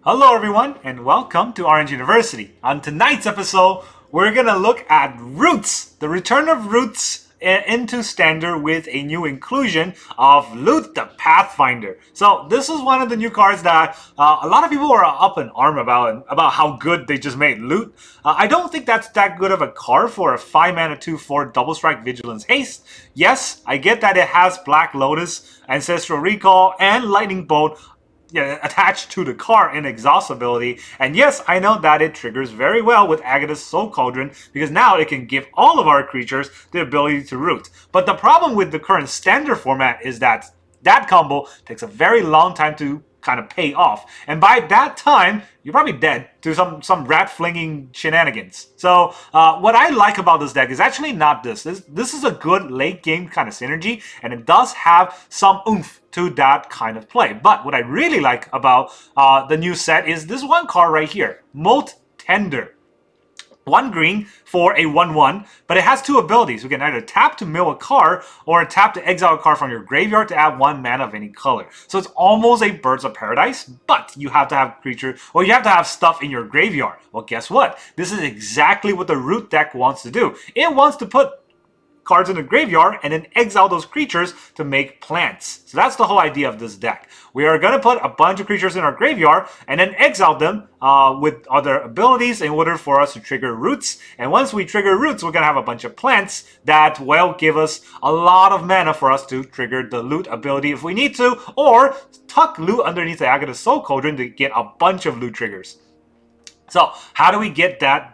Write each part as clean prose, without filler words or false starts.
Hello everyone and welcome to Orange University. On tonight's episode, we're gonna look at Roots, the return of Roots into Standard with a new inclusion of Loot the Pathfinder. So this is one of the new cards that a lot of people are up in arm about how good they just made Loot. I don't think that's that good of a card for a 5 mana 2/4 double strike vigilance haste. Yes, I get that it has Black Lotus, Ancestral Recall, and Lightning Bolt attached to the card in exhaust ability, and yes, I know that it triggers very well with Agatha's Soul Cauldron because now it can give all of our creatures the ability to root. But the problem with the current standard format is that that combo takes a very long time to kind of pay off, and by that time you're probably dead to some rat flinging shenanigans. So what I like about this deck is actually not this is a good late game kind of synergy, and it does have some oomph to that kind of play. But what I really like about the new set is this one card right here, Molt Tender. 1 green for a 1/1, but it has 2 abilities. We can either tap to mill a card or tap to exile a card from your graveyard to add 1 mana of any color. So it's almost a Birds of Paradise, but you have to have creature, or you have to have stuff in your graveyard. Well, guess what? This is exactly what the Root deck wants to do. It wants to put cards in the graveyard and then exile those creatures to make plants. So that's the whole idea of this deck. We are going to put a bunch of creatures in our graveyard and then exile them with other abilities in order for us to trigger Roots. And once we trigger Roots, we're going to have a bunch of plants that will give us a lot of mana for us to trigger the Loot ability if we need to, or tuck Loot underneath the Agatha Soul Cauldron to get a bunch of Loot triggers. So how do we get that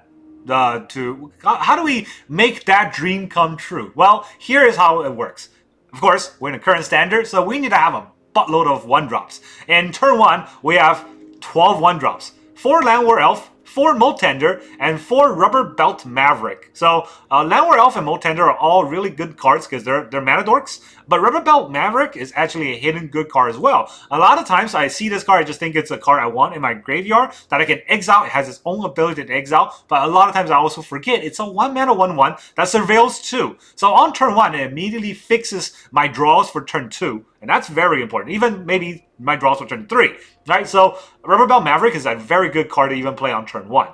how do we make that dream come true? Well, here is how it works. Of course, we're in a current standard, so we need to have a buttload of 1-drops. In turn 1, we have 12 1-drops. 4 Llanowar Elf, 4 Molt Tender, and 4 Rubber Belt Maverick. So Llanowar Elf and Molt Tender are all really good cards because they're mana dorks, but Rubber Belt Maverick is actually a hidden good card as well. A lot of times I see this card, I just think it's a card I want in my graveyard that I can exile. It has its own ability to exile, but a lot of times I also forget it's a 1 mana 1/1 that surveils 2. So on turn 1, it immediately fixes my draws for turn 2, and that's very important. Even maybe my draws for turn 3, right? So Rubber Belt Maverick is a very good card to even play on turn 1.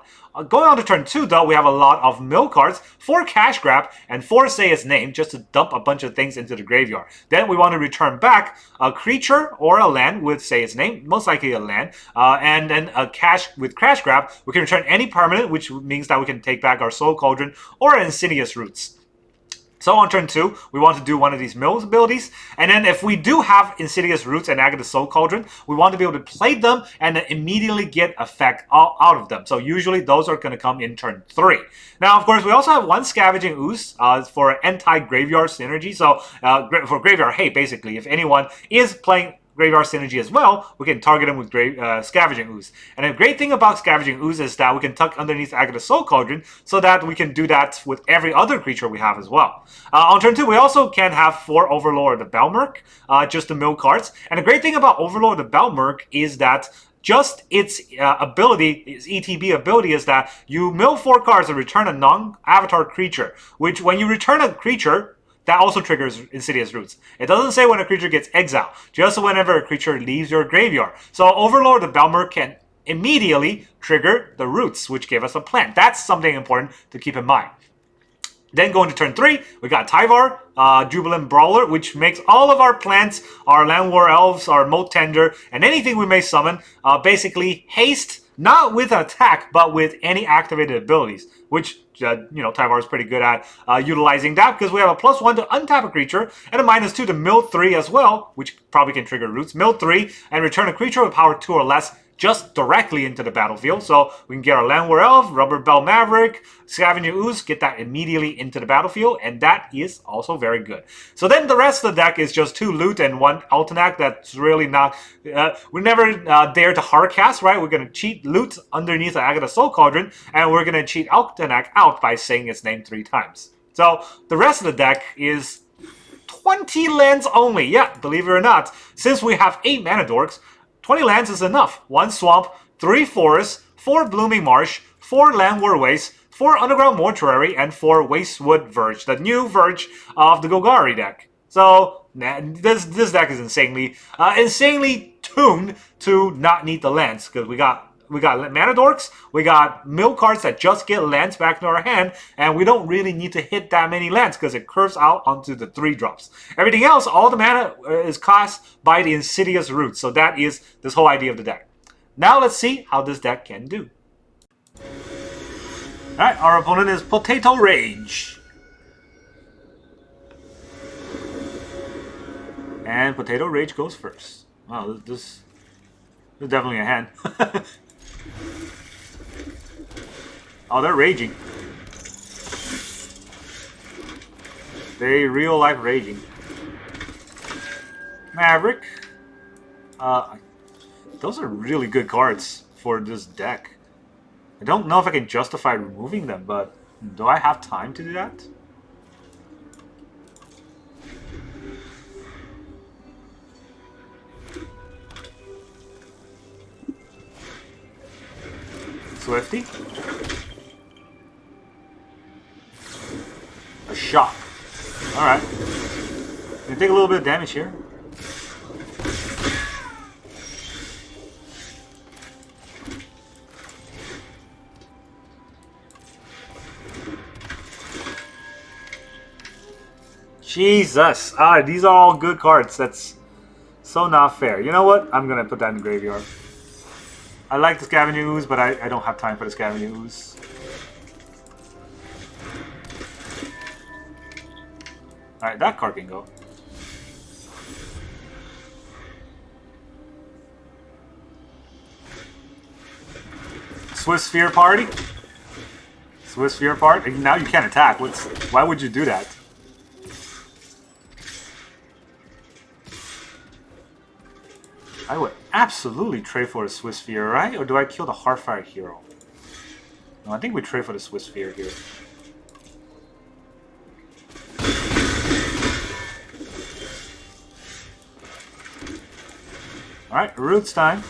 Going on to turn 2, though, we have a lot of mill cards, 4 Cash Grab, and 4 Say Its Name, just to dump a bunch of things into the graveyard. Then we want to return back a creature or a land with Say Its Name, most likely a land, and then a cash with Cash Grab. We can return any permanent, which means that we can take back our Soul Cauldron or Insidious Roots. So on turn 2, we want to do one of these mills abilities, and then if we do have Insidious Roots and Agatha Soul Cauldron, we want to be able to play them and then immediately get effect out of them. So usually those are going to come in turn 3. Now, of course, we also have 1 Scavenging Ooze for anti-graveyard synergy. So for graveyard hate, basically, if anyone is playing Graveyard Synergy as well, we can target them with Scavenging Ooze. And the great thing about Scavenging Ooze is that we can tuck underneath Agatha Soul Cauldron so that we can do that with every other creature we have as well. On turn 2, we also can have 4 Overlord of the Balemurk, just to mill cards. And the great thing about Overlord of the Balemurk is that just its ability, its ETB ability, is that you mill 4 cards and return a non-avatar creature, which when you return a creature, that also triggers Insidious Roots. It doesn't say when a creature gets exiled, just whenever a creature leaves your graveyard. So Overlord of Balemurk can immediately trigger the Roots, which give us a plant. That's something important to keep in mind. Then going to turn 3, we got Tyvar, Jubilant Brawler, which makes all of our plants, our Llanowar Elves, our Molt Tender, and anything we may summon, basically haste, not with an attack, but with any activated abilities, which, Tyvar is pretty good at utilizing that because we have a +1 to untap a creature and a -2 to mill 3 as well, which probably can trigger Roots. Mill 3 and return a creature with power 2 or less just directly into the battlefield. So we can get our Llanowar Elf, Rubber Belt Maverick, Scavenging Ooze, get that immediately into the battlefield, and that is also very good. So then the rest of the deck is just 2 Loot and 1 Altanak. That's really not... we never dare to hardcast, right? We're going to cheat Loot underneath the Agatha Soul Cauldron, and we're going to cheat Altanak out by saying its name 3 times. So the rest of the deck is 20 lands only. Yeah, believe it or not. Since we have 8 mana dorks, 20 lands is enough. 1 Swamp, 3 Forests, 4 Blooming Marsh, 4 Llanowar Wastes, 4 Underground Mortuary, and 4 Wastewood Verge, the new Verge of the Golgari deck. So this deck is insanely tuned to not need the lands, because we got mana dorks, we got mill cards that just get lands back into our hand, and we don't really need to hit that many lands because it curves out onto the 3-drops. Everything else, all the mana is cost by the Insidious Roots. So that is this whole idea of the deck. Now let's see how this deck can do. Alright, our opponent is Potato Rage. And Potato Rage goes first. Wow, this is definitely a hand. Oh, they're raging. They real life raging. Maverick. Those are really good cards for this deck. I don't know if I can justify removing them, but do I have time to do that? Swifty. A shock. Alright. Gonna take a little bit of damage here. Jesus. These are all good cards. That's so not fair. You know what? I'm gonna put that in the graveyard. I like the Scavenging Ooze, but I don't have time for the Scavenging Ooze. Alright, that card can go. Swiss Sphere Party? Swiss Sphere Party? Now you can't attack. Why would you do that? I would absolutely trade for a Swiss Sphere, right? Or do I kill the Heartfire hero? No, I think we trade for the Swiss Sphere here. Alright, Roots time.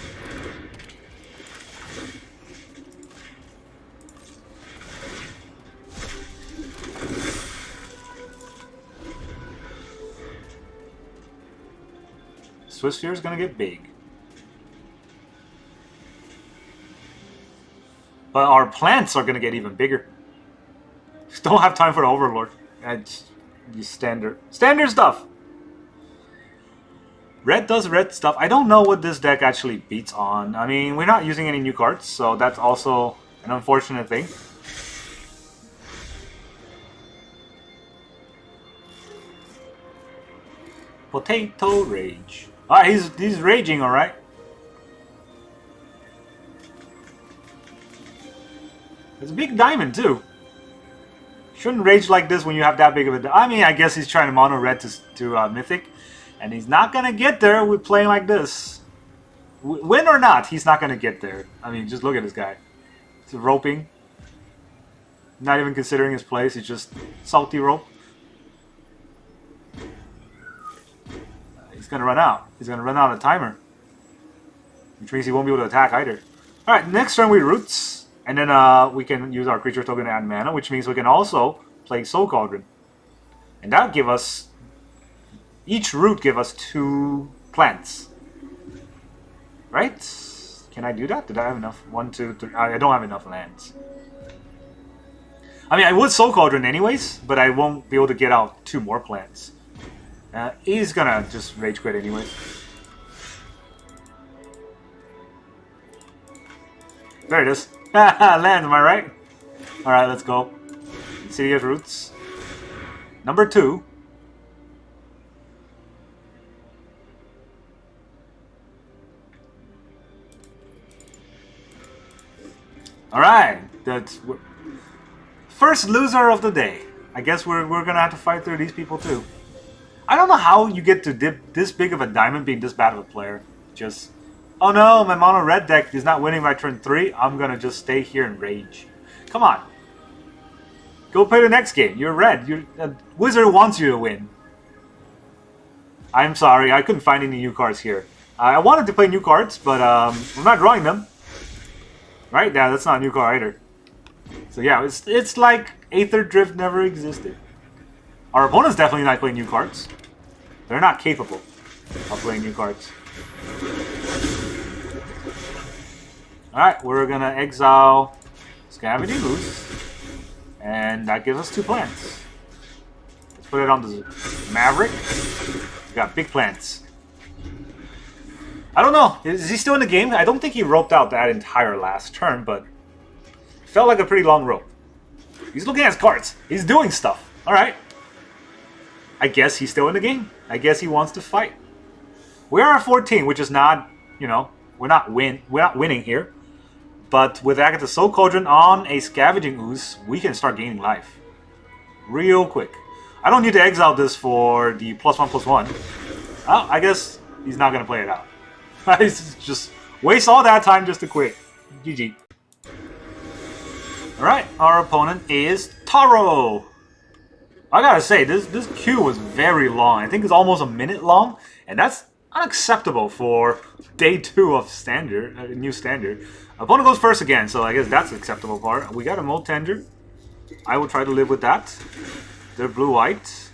Swiss Sphere is going to get big. But our plants are going to get even bigger. Just don't have time for the Overlord. Just standard stuff. Red does red stuff. I don't know what this deck actually beats on. I mean, we're not using any new cards, so that's also an unfortunate thing. Potato Rage. He's raging, alright. It's a big diamond, too. Shouldn't rage like this when you have that big of a... I mean, I guess he's trying to mono red to Mythic. And he's not going to get there with playing like this. Win or not, he's not going to get there. I mean, just look at this guy. He's roping. Not even considering his place. He's just salty rope. He's going to run out. He's going to run out of timer. Which means he won't be able to attack either. Alright, next turn we Roots. And then we can use our creature token to add mana, which means we can also play Soul Cauldron. And that'll give us... Each root give us 2 plants. Right? Can I do that? Did I have enough? 1, 2, 3... I don't have enough lands. I mean, I would Soul Cauldron anyways, but I won't be able to get out 2 more plants. He's gonna just rage quit anyways. There it is. Land, am I right? Alright, let's go. Insidious Roots. Number 2. Alright, that's... First loser of the day. I guess we're gonna have to fight through these people too. I don't know how you get to dip this big of a diamond being this bad of a player. Just, oh no, my mono red deck is not winning by turn 3. I'm gonna just stay here and rage. Come on. Go play the next game. You're red. Wizard wants you to win. I'm sorry, I couldn't find any new cards here. I wanted to play new cards, but I'm not drawing them. Right? Yeah, that's not a new card either. So yeah, it's like Aetherdrift never existed. Our opponent's definitely not playing new cards. They're not capable of playing new cards. Alright, we're gonna exile Scavenging Ooze. And that gives us 2 plants. Let's put it on the Maverick. We got big plants. I don't know. Is he still in the game? I don't think he roped out that entire last turn, but it felt like a pretty long rope. He's looking at his cards. He's doing stuff. Alright. I guess he's still in the game. I guess he wants to fight. We are at 14, which is not, you know, we're not winning here. But with Agatha's Soul Cauldron on a Scavenging Ooze, we can start gaining life. Real quick. I don't need to exile this for the +1/+1. Oh, I guess he's not going to play it out. He's just waste all that time just to quit. GG. Alright, our opponent is Taro. I gotta say, this queue was very long. I think it's almost a minute long, and that's unacceptable for day 2 of standard, new standard. Opponent goes first again, so I guess that's the acceptable part. We got a Molt Tender. I will try to live with that. They're blue-white.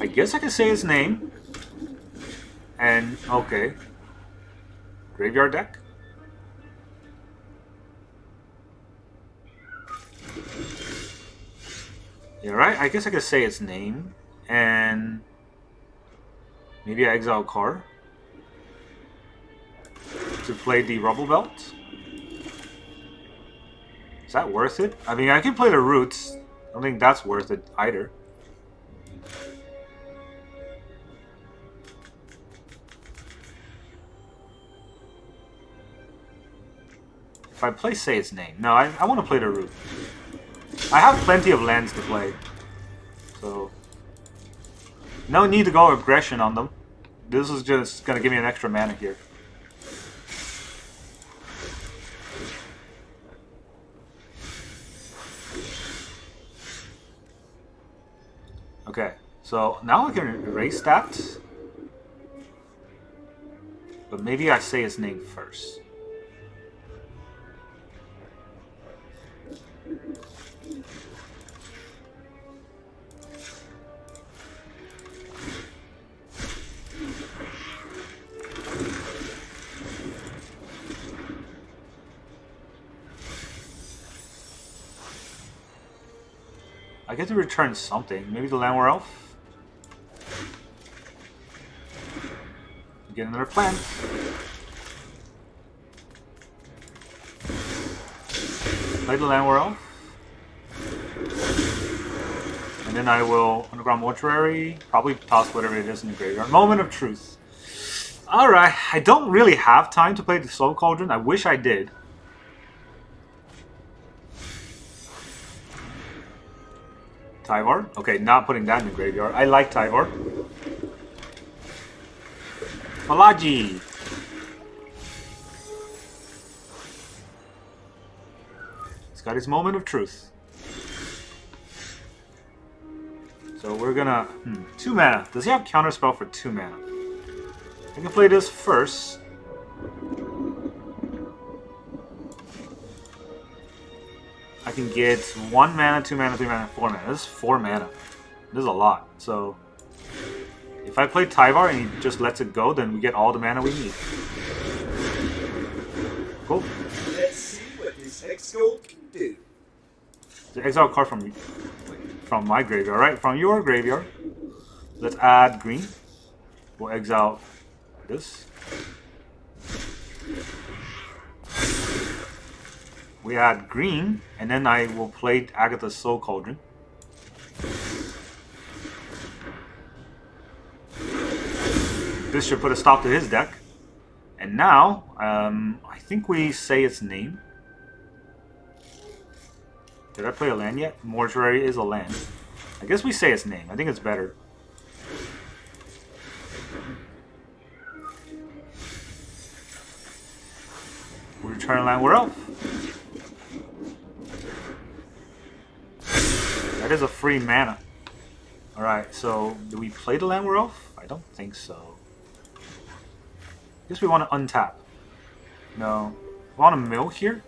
I guess I can say his name. And, okay. Graveyard deck. Yeah, right? I guess I could say its name. And maybe I exile a card to play the Rubble Belt. Is that worth it? I mean, I can play the Roots. I don't think that's worth it either. If I play say its name. No, I want to play the Root. I have plenty of lands to play. So no need to go aggression on them. This is just going to give me an extra mana here. Okay, so now I can erase that. But maybe I say his name first. I get to return something. Maybe the Llanowar Elf? Get another plant. Play the Llanowar Elf. And then I will Underground Mortuary. Probably toss whatever it is in the graveyard. Moment of Truth. Alright, I don't really have time to play the Soul Cauldron. I wish I did. Tyvar. Okay, not putting that in the graveyard. I like Tyvar. Malaji. He's got his moment of truth. So we're gonna... 2 mana. Does he have counterspell for 2 mana? I can play this first. I can get 1 mana, 2 mana, 3 mana, 4 mana. This is 4 mana. This is a lot. So if I play Tyvar and he just lets it go, then we get all the mana we need. Cool. Let's see what this exile can do. The exile card from my graveyard, right? From your graveyard. Let's add green. We'll exile this. We add green, and then I will play Agatha's Soul Cauldron. This should put a stop to his deck. And now, I think we say its name. Did I play a land yet? Mortuary is a land. I guess we say its name. I think it's better. We return a Llanowar Elf. That is a free mana. Alright, so do we play the Llanowar Elf? I don't think so. I guess we want to untap. No. We want to mill here?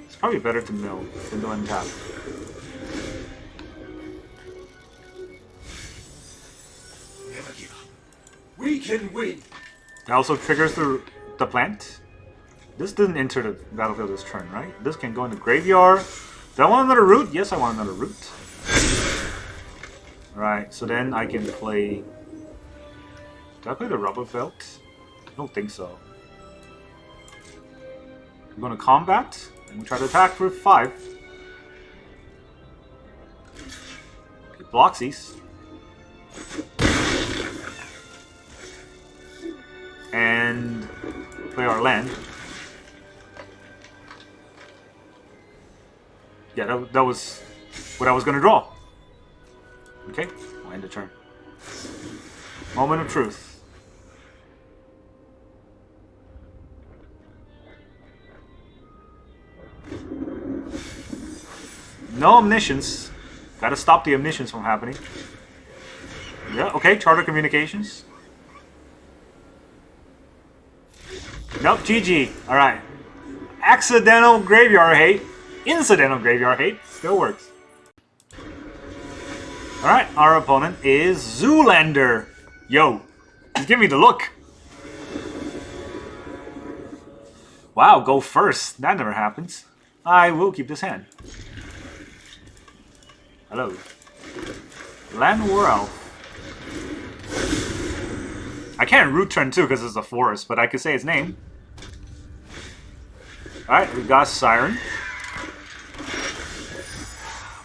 It's probably better to mill than to untap. We can win. That also triggers the plant. This didn't enter the battlefield this turn, right? This can go in the graveyard. Do I want another root? Yes, I want another root. Alright, so then I can play... Did I play the rubber belt? I don't think so. I'm going to combat, and we try to attack for 5. It blocks these. And play our land. Yeah, that was what I was going to draw. Okay, we'll end the turn. Moment of truth. No omniscience. Gotta stop the omniscience from happening. Yeah, okay, Charter Communications. Nope, GG. Alright. Accidental graveyard hate. Incidental graveyard hate. Still works. Alright, our opponent is Zoolander. Yo, he's giving me the look. Wow, go first. That never happens. I will keep this hand. Hello. Llanowar Elves. I can't root turn 2 because it's a forest, but I could say its name. Alright, we got Siren.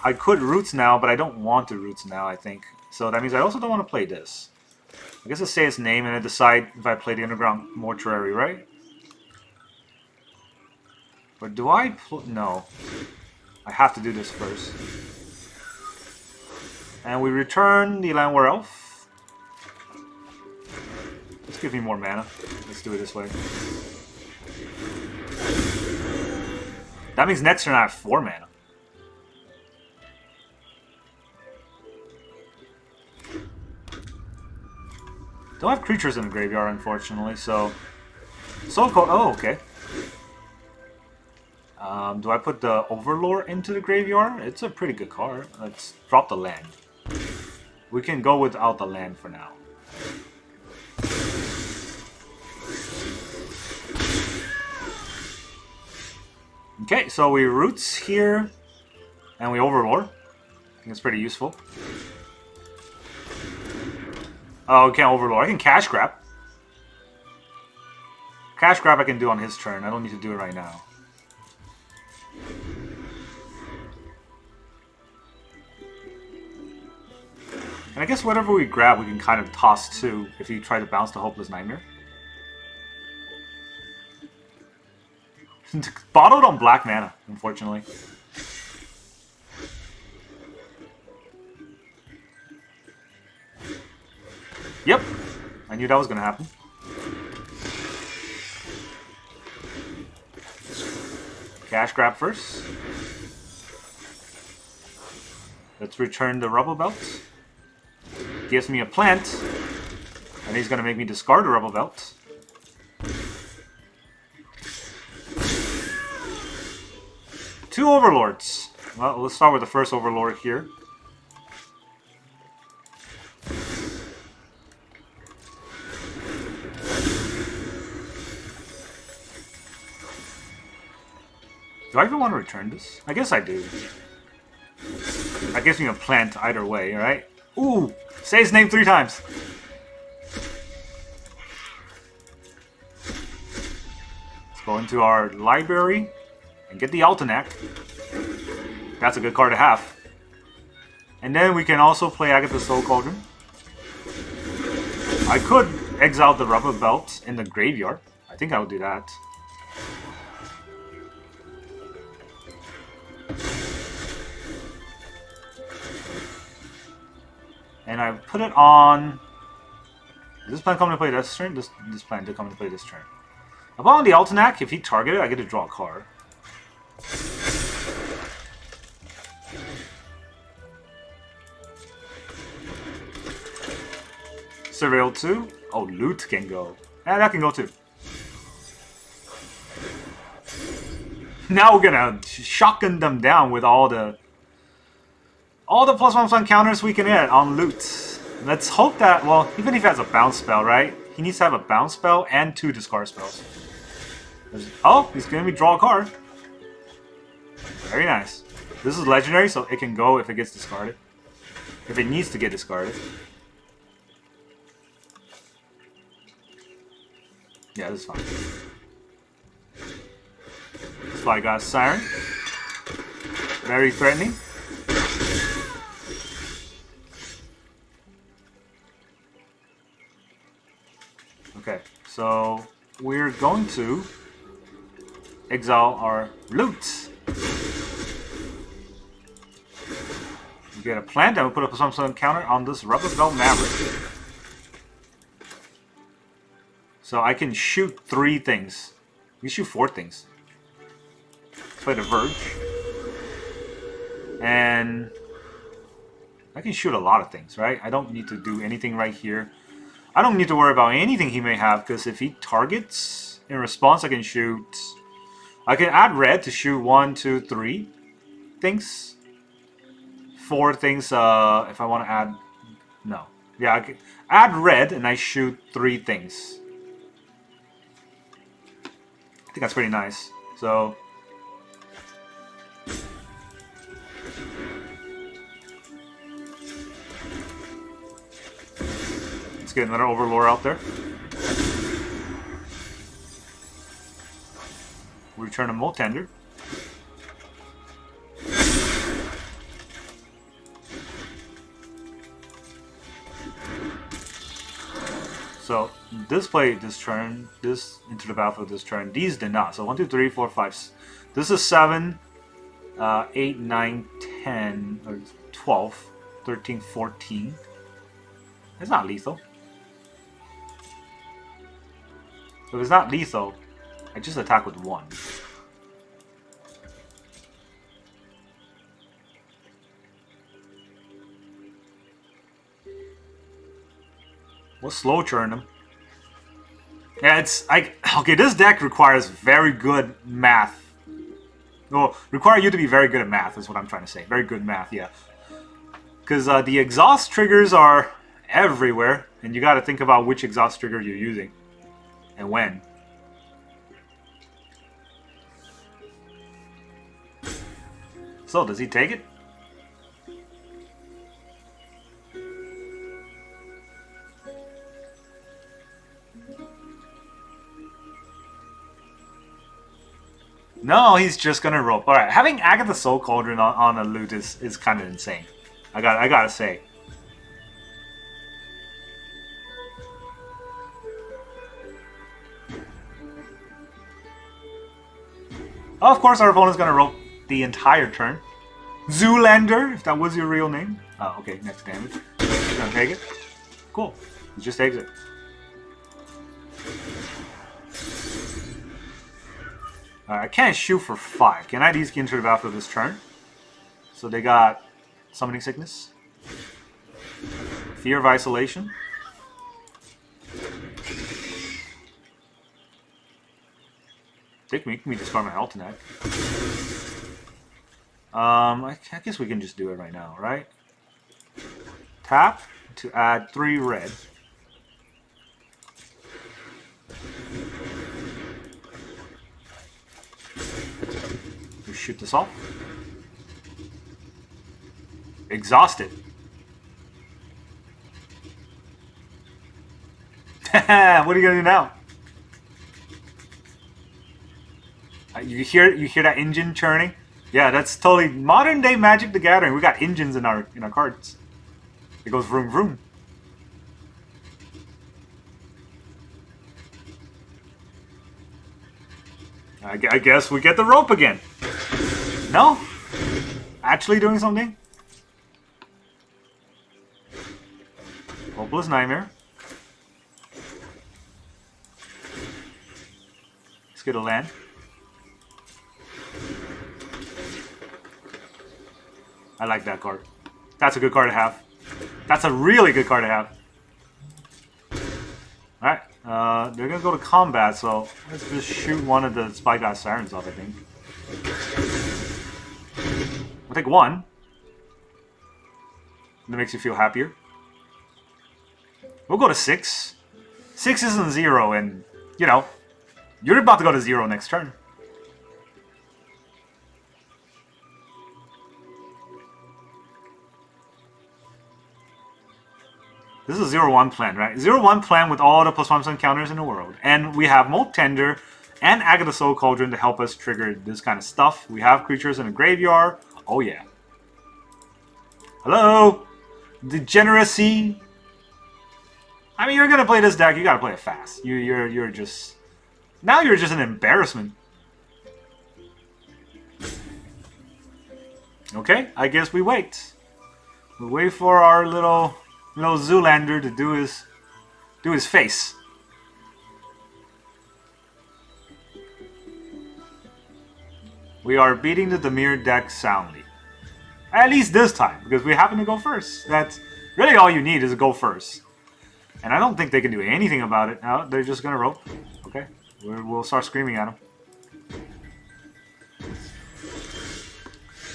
I could roots now, but I don't want to roots now, I think. So that means I also don't want to play this. I guess I say its name and I decide if I play the Underground Mortuary, right? But do I... No. I have to do this first. And we return the Llanowar Elf. Let's give me more mana. Let's do it this way. That means next turn I have 4 mana. Don't have creatures in the graveyard, unfortunately, so... So-called... Oh, okay. Do I put the Overlord into the graveyard? It's a pretty good card. Let's drop the land. We can go without the land for now. Okay, so we roots here, and we Overlord. I think it's pretty useful. Oh, we can't Overlord. I can cash grab. Cash grab I can do on his turn. I don't need to do it right now. And I guess whatever we grab, we can kind of toss too if you try to bounce the Hopeless Nightmare. Bottled on black mana, unfortunately. Yep, I knew that was going to happen. Cash grab first. Let's return the Rubble Belt. Gives me a plant, and he's going to make me discard the Rubble Belt. Two Overlords. Well, let's start with the first Overlord here. Do I even want to return this? I guess I do. That gives me a plant either way, right? Ooh! Say his name 3 times! Let's go into our library and get the Altanak. That's a good card to have. And then we can also play Agatha's Soul Cauldron. I could exile the Rubber Belt in the graveyard. I think I would do that. And I put it on... Does this plan come to play this turn? This plan did come to play this turn. Upon the Altanak, if he targeted, I get to draw a card. Surveil 2. Oh, loot can go. Yeah, that can go too. Now we're gonna shotgun them down with all the +1/+1 counters we can hit on loot. Let's hope that, well, even if he has a bounce spell, right? he needs to have a bounce spell and 2 discard spells. Oh, he's gonna be draw a card. Very nice. This is legendary, so it can go if it gets discarded. If it needs to get discarded. Yeah, this is fine. Spyglass Siren. Very threatening. Okay, so we're going to exile our loot. We get a plant and we put up some sort of counter on this Rubber Belt Maverick. So I can shoot 3 things. You shoot 4 things. Let's play the Verge. And I can shoot a lot of things, right? I don't need to do anything right here. I don't need to worry about anything he may have, because if he targets in response, I can shoot... I can add red to shoot 1, 2, 3 things. 4 things if I want to add... No. Yeah, I can add red and I shoot 3 things. I think that's pretty nice. So... let's get another Overlord out there. We return a Molt Tender. So this played this turn, this into the battlefield this turn. These did not. So 1, 2, 3, 4, 5. This is 7, 8, 9, 10, or 12, 13, 14. It's not lethal. So if it's not lethal, I just attack with 1. We'll slow churn him. Yeah, it's okay. This deck requires very good math. Well, require you to be very good at math is what I'm trying to say. Very good math, yeah. Because the exhaust triggers are everywhere, and you got to think about which exhaust trigger you're using and when. So, does he take it? No, he's just gonna rope. Alright, having Agatha Soul Cauldron on a loot is kind of insane. I gotta say. Oh, of course, our opponent's gonna rope the entire turn. Zoolander, if that was your real name. Oh, okay, next damage. He's gonna take it. Cool. He just takes it. I can't shoot for 5. Can I at least get into the battlefield this turn? So they got Summoning Sickness, Fear of Isolation. Take me discard my Altanak. I guess we can just do it right now, right? Tap to add 3 red. We shoot this off. Exhausted. What are you gonna do now? You hear that engine churning? Yeah, that's totally modern day Magic the Gathering. We got engines in our cards. It goes vroom vroom. I guess we get the rope again. No? Actually doing something? Hopeless Nightmare. Let's get a land. I like that card. That's a good card to have. That's a really good card to have. Alright. They're gonna go to combat, so let's just shoot one of the Spyglass Sirens off, I think. We'll take 1. That makes you feel happier. We'll go to 6. 6 isn't 0, and, you know, you're about to go to 0 next turn. This is a 0-1 plan, right? 0-1 plan with all the +1 counters in the world. And we have Molt Tender and Agatha Soul Cauldron to help us trigger this kind of stuff. We have creatures in the graveyard. Oh, yeah. Hello? Degeneracy. I mean, you're going to play this deck. You got to play it fast. You're just... Now you're just an embarrassment. Okay, I guess we wait. We wait for our little Zoolander to do his face. We are beating the Dimir deck soundly. At least this time, because we happen to go first. That's really all you need is to go first. And I don't think they can do anything about it. Now they're just gonna rope. Okay, we'll start screaming at them.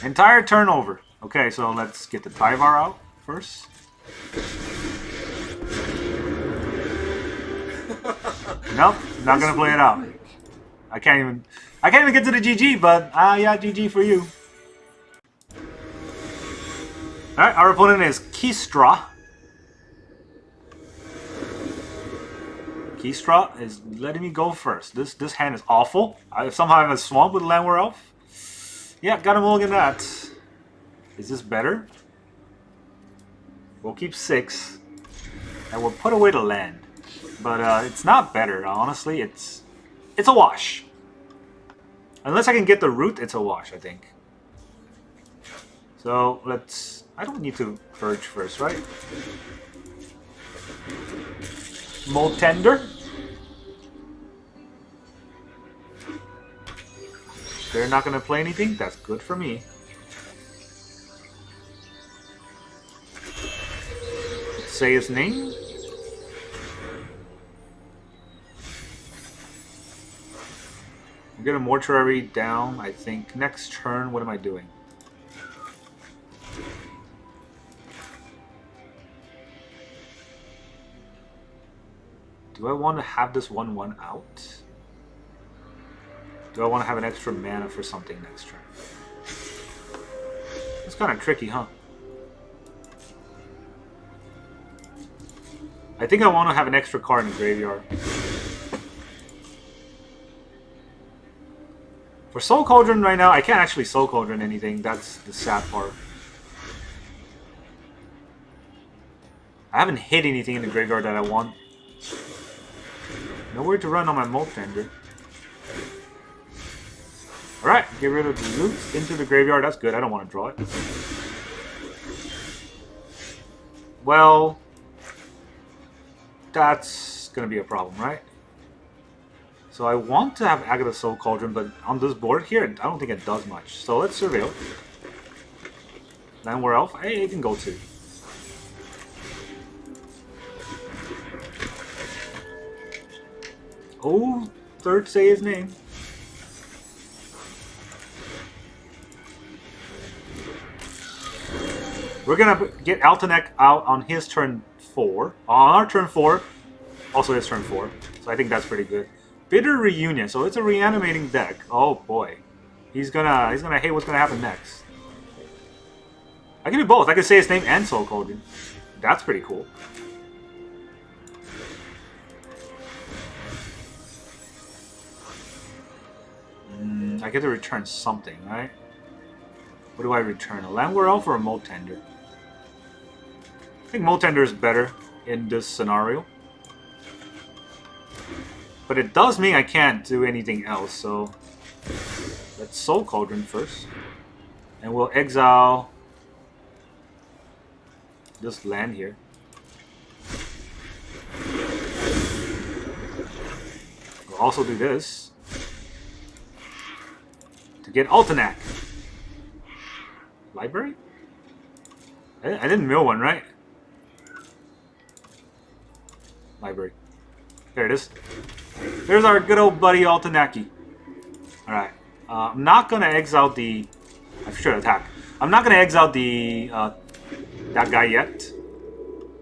Entire turnover. Okay, so let's get the Tyvar out first. Nope, not gonna play it out. I can't even get to the GG, but yeah, GG for you. Alright, our opponent is Keystra. Keystra is letting me go first. This hand is awful. I somehow have a swamp with Llanowar Elf. Yeah, got a mulligan that. Is this better? We'll keep 6. And we'll put away the land. But it's not better, honestly. It's a wash. Unless I can get the root, it's a wash, I think. So let's... I don't need to purge first, right? Molt Tender. They're not going to play anything? That's good for me. Let's say his name. We'll get a mortuary down, I think. Next turn, what am I doing? Do I want to have this 1/1 out? Do I want to have an extra mana for something next turn? It's kind of tricky, huh? I think I want to have an extra card in the graveyard. For Soul Cauldron right now, I can't actually Soul Cauldron anything. That's the sad part. I haven't hit anything in the graveyard that I want. Nowhere to run on my Molt Tender. Alright, get rid of the roots into the graveyard. That's good. I don't want to draw it. Well, that's going to be a problem, right? So I want to have Agatha Soul Cauldron, but on this board here, I don't think it does much. So let's surveil. Llanowar Elf, hey, it can go too. Oh, third say his name. We're gonna get Altanak out on his turn 4. On our turn 4, also his turn 4. So I think that's pretty good. Bitter Reunion. So it's a reanimating deck. Oh boy, he's gonna hate what's gonna happen next. I can do both. I can say his name and Soul Cauldron. That's pretty cool. I get to return something, right? What do I return? A Llanowar Elf or a Molt Tender? I think Molt Tender is better in this scenario. But it does mean I can't do anything else, so let's Soul Cauldron first. And we'll exile this land here. We'll also do this to get Altanak. Library? I didn't mill one, right? Library. There it is. There's our good old buddy Altanaki. Alright. I'm not going to exile the... I should attack. I'm not going to exile the that guy yet.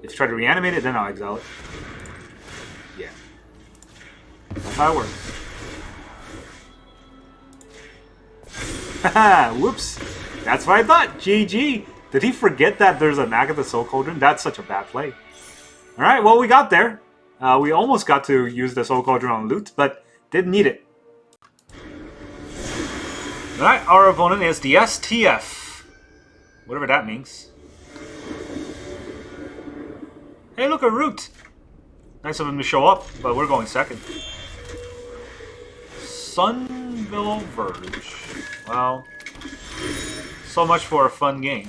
If you try to reanimate it, then I'll exile it. Yeah. That's how it works. Haha, whoops. That's what I thought. GG. Did he forget that there's an Agatha Soul Cauldron? That's such a bad play. Alright, well, we got there. We almost got to use the Soul Cauldron on loot, but didn't need it. Alright, our opponent is the STF. Whatever that means. Hey, look, a root. Nice of him to show up, but we're going second. Sunville Verge. Well, so much for a fun game.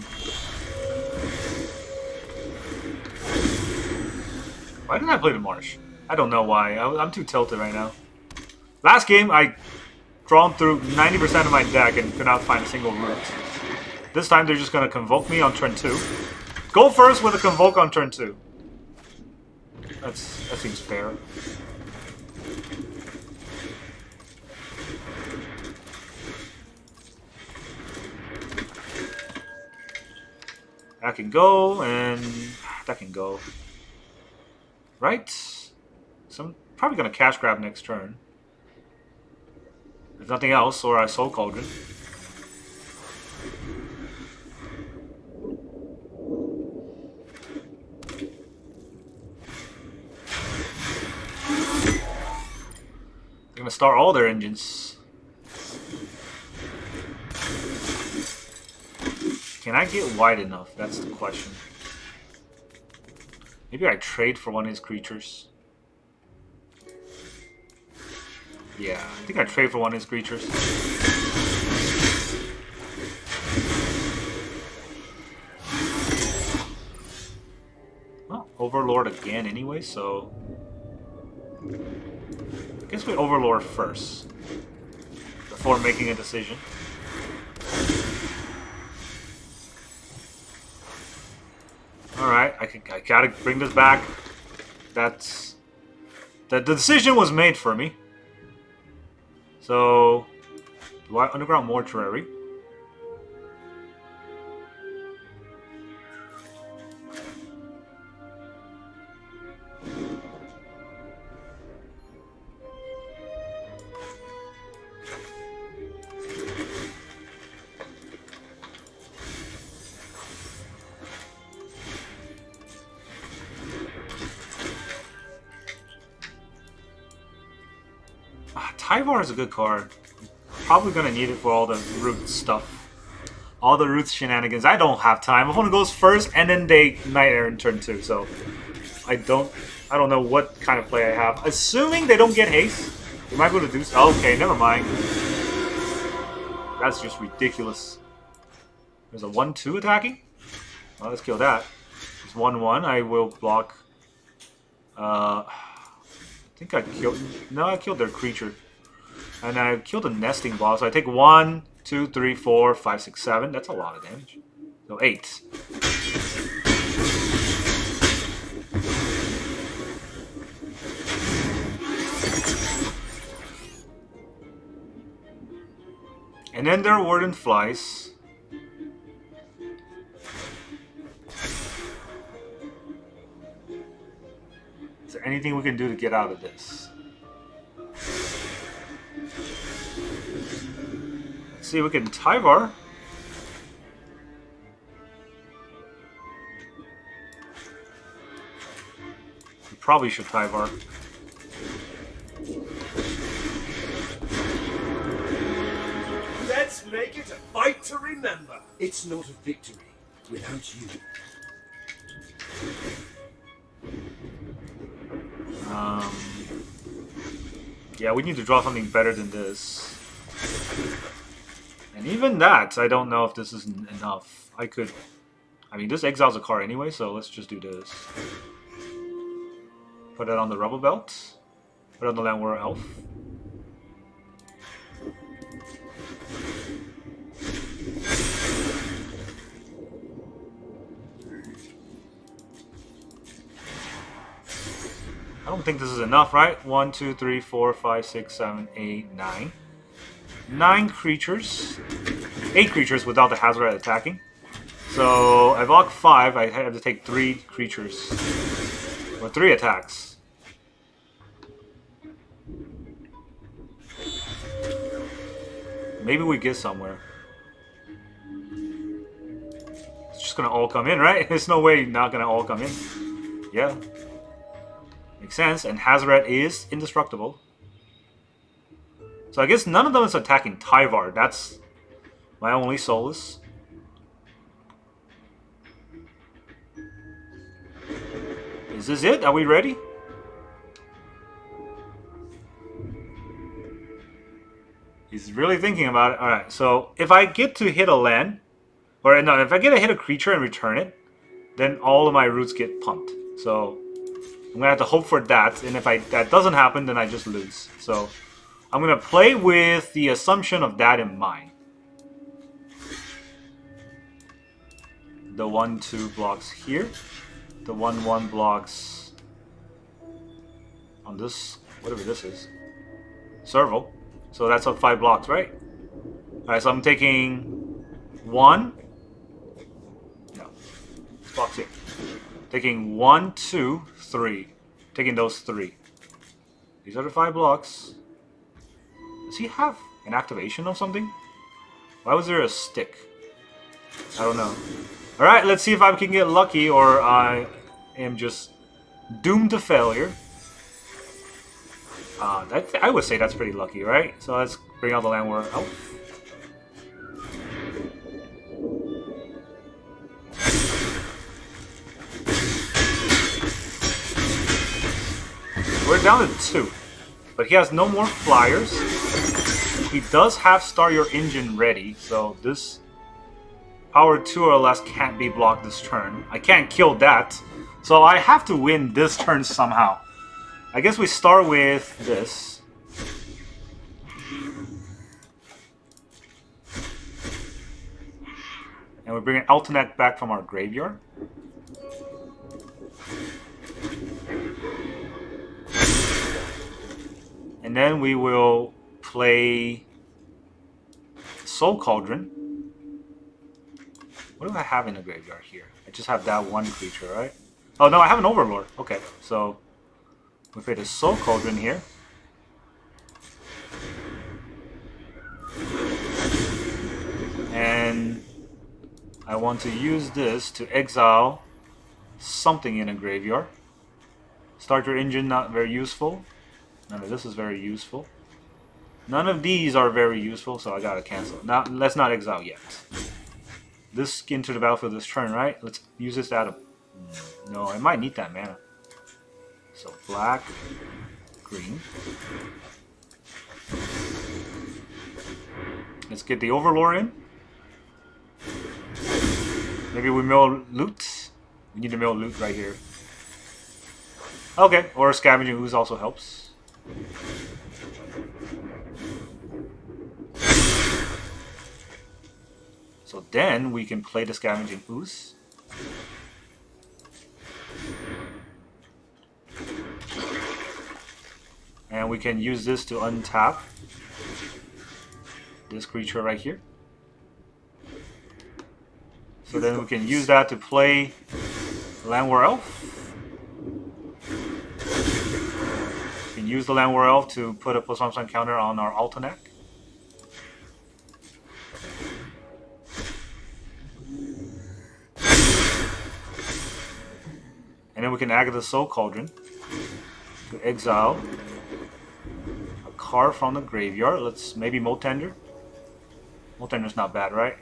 Why didn't I play the Marsh? I don't know why. I'm too tilted right now. Last game, I drawn through 90% of my deck and could not find a single root. This time, they're just going to Convoke me on turn 2. Go first with a Convoke on turn 2. That seems fair. That can go, and that can go. Right? So I'm probably going to cash grab next turn. If nothing else, or I Soul Cauldron. They're going to start all their engines. Can I get wide enough? That's the question. Maybe I trade for one of his creatures. Yeah, I think I trade for one of his creatures. Well, Overlord again anyway, so... I guess we Overlord first. Before making a decision. Alright, I gotta bring this back. The decision was made for me. So, do I Underground Mortuary? Tyvar is a good card. Probably gonna need it for all the root stuff. All the root shenanigans. I don't have time. Opponent goes first, and then they Night Errant turn 2, so I don't know what kind of play I have. Assuming they don't get haste, they might be able to do so. Okay, never mind. That's just ridiculous. There's a 1-2 attacking? Well, let's kill that. It's 1-1. I will block. I think I killed... No, I killed their creature. And I killed a nesting ball. So I take 1, 2, 3, 4, 5, 6, 7. That's a lot of damage. So 8. And then their Warden flies. Is there anything we can do to get out of this? Let's see if we can Tyvar. We probably should Tyvar. Let's make it a fight to remember. It's not a victory without you. Yeah, we need to draw something better than this. And even that, I don't know if this is enough. I mean, this exiles a card anyway, so let's just do this. Put that on the Rebel Belt. Put it on the Llanowar Elf. I don't think this is enough, right? 1, 2, 3, 4, 5, 6, 7, 8, 9. 9 creatures. 8 creatures without the Hazard attacking. So I block 5, I have to take 3 creatures. Or 3 attacks. Maybe we get somewhere. It's just gonna all come in, right? There's no way not gonna all come in. Yeah. Makes sense. And Hazoret is indestructible. So I guess none of them is attacking Tyvar. That's my only solace. Is this it? Are we ready? He's really thinking about it. Alright, so if I get to hit a land, or no, if I get to hit a creature and return it, then all of my roots get pumped. So I'm going to have to hope for that, and if that doesn't happen, then I just lose. So I'm going to play with the assumption of that in mind. The 1/2 blocks here. The 1/1 blocks on this, whatever this is. Serval. So that's up 5 blocks, right? Alright, so I'm taking 1. No. This box here. Taking 1, 2, 3. Taking those 3. These are the 5 blocks. Does he have an activation of something? Why was there a stick? I don't know. Alright, let's see if I can get lucky or I am just doomed to failure. I would say that's pretty lucky, right? So let's bring out the Llanowar Elf. We're down to 2. But he has no more flyers. He does have Start Your Engine ready, so this power 2 or less can't be blocked this turn. I can't kill that. So I have to win this turn somehow. I guess we start with this. And we bring an Altanak back from our graveyard. And then we will play Soul Cauldron. What do I have in the graveyard here? I just have that one creature, right? Oh no, I have an Overlord. Okay, so we play the Soul Cauldron here. And I want to use this to exile something in a graveyard. Start Your Engine, not very useful. None of this is very useful. None of these are very useful, so I gotta cancel. Now, let's not exile yet. This into the battlefield this turn, right? Let's use this out of... No, I might need that mana. So black, green. Let's get the Overlord in. Maybe we mill loot. We need to mill loot right here. Okay, or Scavenging Ooze also helps. So then we can play the Scavenging Ooze. And we can use this to untap this creature right here. So then we can use that to play Llanowar Elf. We can use the Llanowar Elf to put a +1/+1 counter on our Altanak. And then we can Agatha Soul Cauldron to exile a card from the graveyard. Let's maybe Molt Tender. Molt Tender's not bad, right?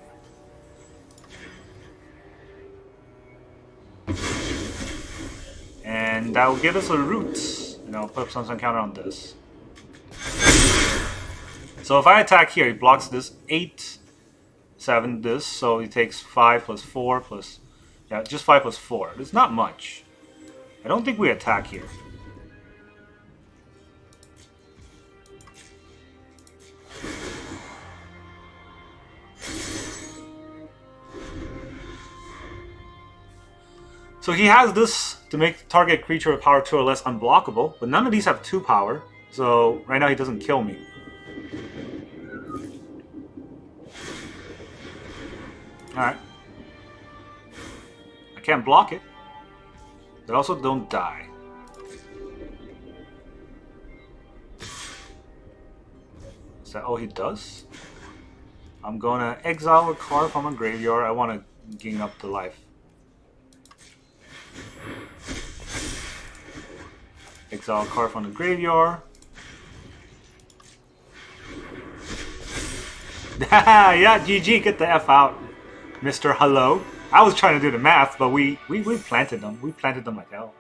And that will give us a root. And I'll put some counter on this. So if I attack here, he blocks this 8, 7, this. So he takes 5 plus 4 plus... Yeah, just 5 plus 4. It's not much. I don't think we attack here. So he has this to make target creature with power 2 or less unblockable, but none of these have 2 power, so right now he doesn't kill me. Alright. I can't block it, but also don't die. Is that all he does? I'm gonna exile a card from a graveyard. I want to gain up to life. Exile a card from the graveyard. Yeah, GG, get the F out, Mr. Hello. I was trying to do the math, but we planted them. We planted them like hell.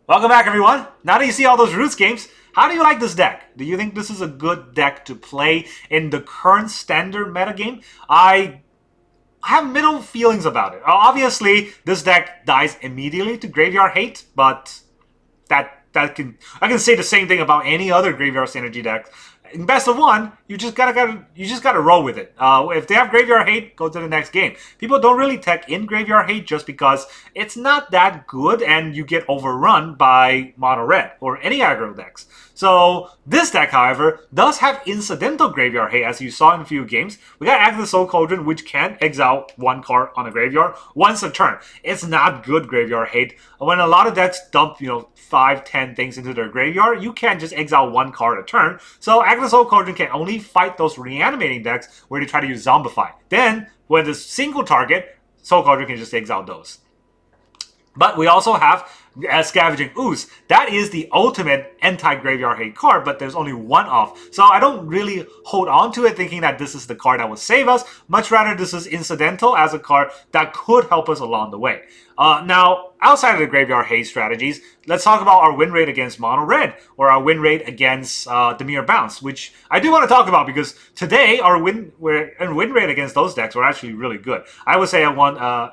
Welcome back, everyone. Now that you see all those Roots games, how do you like this deck? Do you think this is a good deck to play in the current standard metagame? I have middle feelings about it. Obviously, this deck dies immediately to Graveyard Hate, but I can say the same thing about any other Graveyard Synergy deck. In best of one, you just gotta roll with it. If they have Graveyard Hate, go to the next game. People don't really tech in Graveyard Hate just because it's not that good and you get overrun by Mono Red or any aggro decks. So this deck, however, does have incidental Graveyard Hate, as you saw in a few games. We got Agatha Cauldron, which can exile one card on a graveyard once a turn. It's not good Graveyard Hate. When a lot of decks dump, 5, 10 things into their graveyard, you can't just exile one card a turn. So Agatha Cauldron can only fight those reanimating decks where they try to use Zombify. Then, when the single target, Soul Cauldron can just exile those. But we also have Scavenging Ooze. That is the ultimate anti-Graveyard Hate card, but there's only one off. So I don't really hold on to it thinking that this is the card that will save us. Much rather this is incidental as a card that could help us along the way. Now, outside of the Graveyard Hate strategies, let's talk about our win rate against Mono Red, or our win rate against Dimir Bounce, which I do want to talk about because today our win rate against those decks were actually really good. I would say I won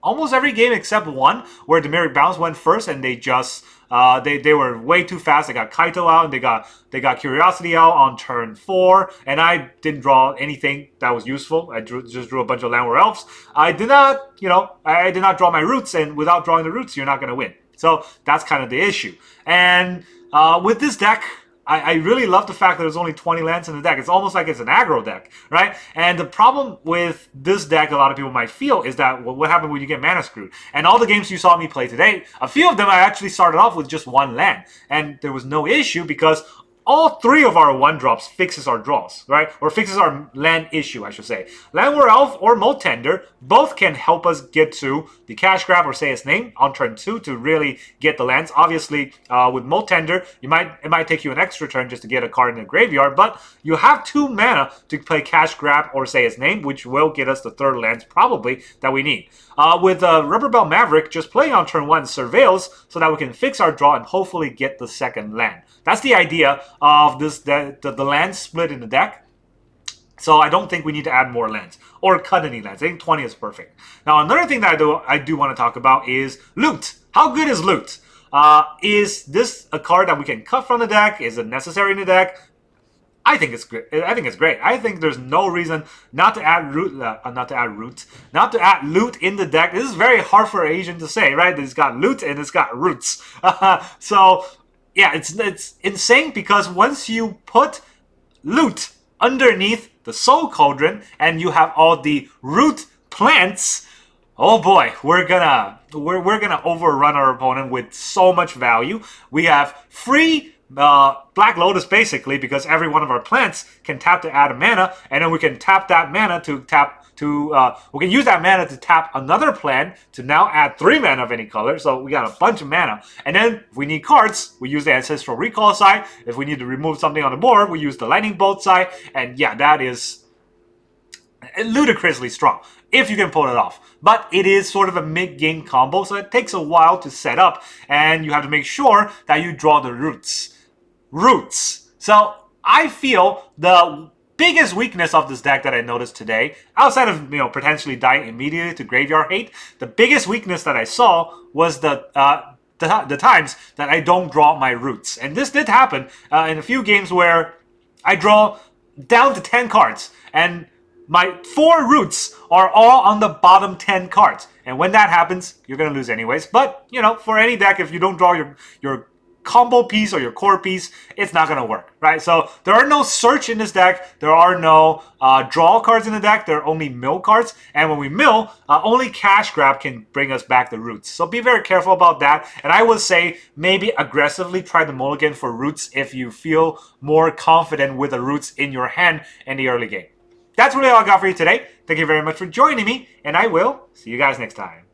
almost every game except one where Dimir Bounce went first and they just they were way too fast. They got Kaito out and they got Curiosity out on turn 4, and I didn't draw anything that was useful. I just drew a bunch of Llanowar Elves. I did not draw my Roots, and without drawing the Roots, you're not going to win. So that's kind of the issue. And with this deck, I really love the fact that there's only 20 lands in the deck. It's almost like it's an aggro deck, right? And the problem with this deck, a lot of people might feel, is that what happened when you get mana screwed? And all the games you saw me play today, a few of them I actually started off with just one land. And there was no issue because all 3 of our 1-drops fixes our draws, right? Or fixes our land issue, I should say. Llanowar Elf or Molt Tender both can help us get to the cash grab or say its name on turn 2 to really get the lands. Obviously, with Molt Tender, it might take you an extra turn just to get a card in the graveyard, but you have 2 mana to play cash grab or say its name, which will get us the 3rd lands probably that we need. With Rubber Bell Maverick, just playing on turn 1 Surveils so that we can fix our draw and hopefully get the 2nd land. That's the idea of this the land split in the deck. So I don't think we need to add more lands or cut any lands. I think 20 is perfect. Now another thing that I do want to talk about is loot. How good is loot? Is this a card that we can cut from the deck? Is it necessary in the deck? I think it's great. I think it's great. I think there's no reason not to add loot in the deck. This is very hard for Asian to say, right? It's got loot and it's got roots. So yeah, it's insane because once you put loot underneath the Soul Cauldron and you have all the root plants, oh boy, we're gonna overrun our opponent with so much value. We have free Black Lotus basically because every one of our plants can tap to add a mana, and then we can tap that mana we can use that mana to tap another plant to now add 3 mana of any color. So we got a bunch of mana. And then if we need cards, we use the Ancestral Recall side. If we need to remove something on the board, we use the Lightning Bolt side. And yeah, that is ludicrously strong if you can pull it off. But it is sort of a mid-game combo, so it takes a while to set up, and you have to make sure that you draw the roots. So I feel the biggest weakness of this deck that I noticed today, outside of potentially dying immediately to Graveyard Hate, the biggest weakness that I saw was the times that I don't draw my roots. And this did happen in a few games where I draw down to 10 cards, and my 4 roots are all on the bottom 10 cards. And when that happens, you're going to lose anyways. But, for any deck, if you don't draw your combo piece or your core piece, it's not going to work, right? So there are no search in this deck. There are no draw cards in the deck. There are only mill cards. And when we mill, only cash grab can bring us back the roots. So be very careful about that. And I would say maybe aggressively try the mulligan for roots if you feel more confident with the roots in your hand in the early game. That's really all I got for you today. Thank you very much for joining me, and I will see you guys next time.